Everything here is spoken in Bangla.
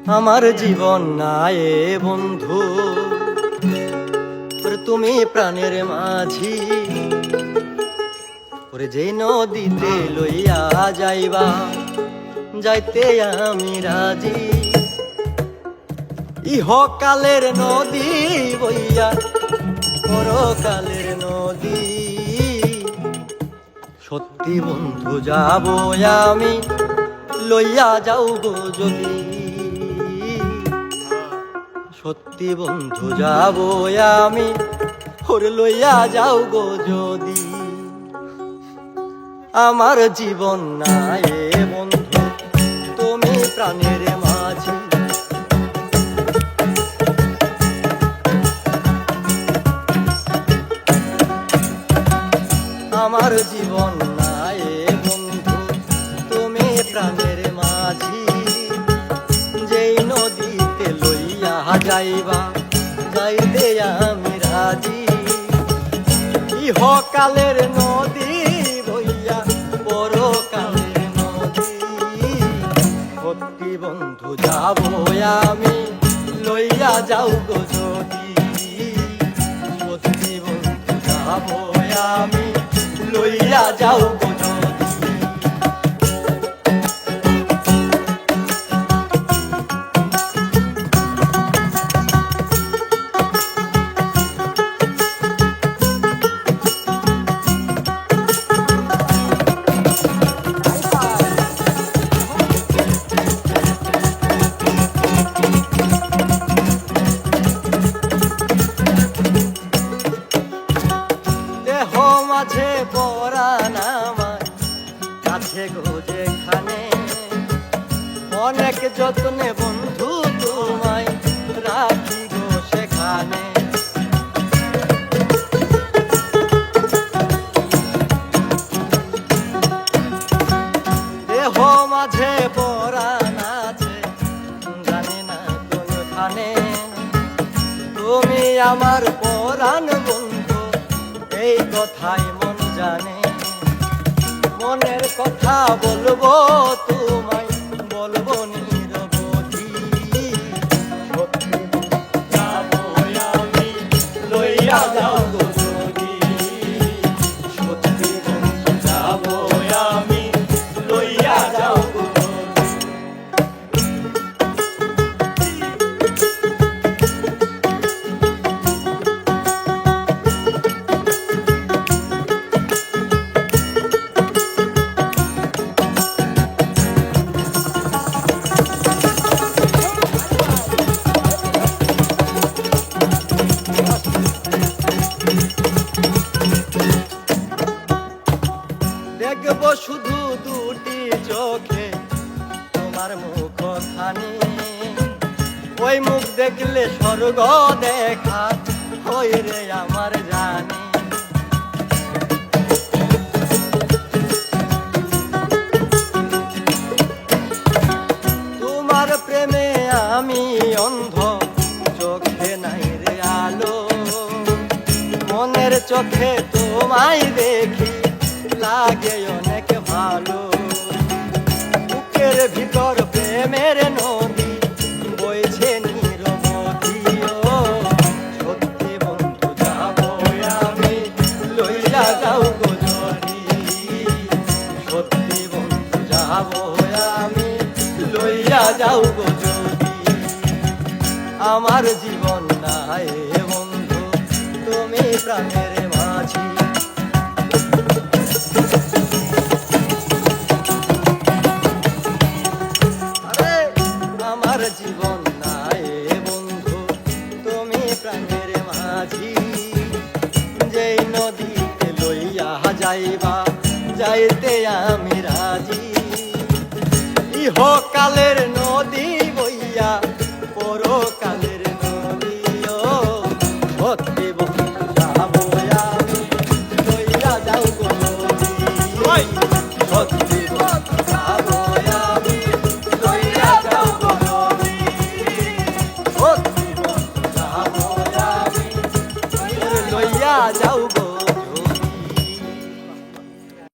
আমার জীবন নাই বন্ধু, তুমি প্রাণের মাঝি। ওরে যে নদীতে লইয়া যাইবা, যাইতে আমি রাজি। ইহকালের নদী বইয়া পরকালের নদী। সত্যি বন্ধু যাব আমি, লইয়া যাও গো যদি। সত্যি বন্ধু যাব আমি, ওরে লইয়া যাও গো যদি। আমার জীবন নাই বন্ধু, তুমি প্রাণের মাঝি। আমার জীবন নাই বন্ধু, তুমি প্রাণের মাঝি। যেই নদীতে লইয়া যাইবা, যাইতে আমি রাজি। ইহকালের নদী বইয়া পরকালের নদী। সত্যি বন্ধু যাব আমি, লইয়া যাও গো যদি। সত্যি বন্ধু যাব আমি, লইয়া যাও গো যদি। মাঝে পরাণ আমার কাছে গো যেখানে, অনেক যত্নে বন্ধু তোমায় রাখি গো সেখানে। দেহ মাঝে পরাণ আছে, জানি না কোনখানে। তুমি আমার পরাণ বন্ধু, এই কথাই মন জানে। মনের কথা বলবো তোমায়, বলবো নিরবধি। সত্যি যাব আমি, লইয়া যাও গো যদি। সত্যি যাব আমি, লইয়া যাও গো যদি। দেখবো শুধু দুটি চোখে তোমার মুখ খানি। ওই মুখ দেখলে স্বর্গ দেখা হয় রে আমার জানি। তোমার প্রেমে আমি অন্ধ, চোখে নাই রে আলো। মনের চোখে তোমায় দেখি, লাগে অনেক ভালো। বুকের ভিতর প্রেমের নদী বইছে নিরবধি। সত্যি বন্ধু যাব আমি, লইয়া যাও গো যদি। সত্যি বন্ধু যাব আমি, লইয়া যাও গো যদি। আমার জীবন নাই বন্ধু, তুমি প্রাণের মাঝি। আমার জীবন নাই বন্ধু, তুমি প্রাণের মাঝি। যেই নদীতে লইয়া যাইবা, যাইতে আমি রাজি। ইহকালের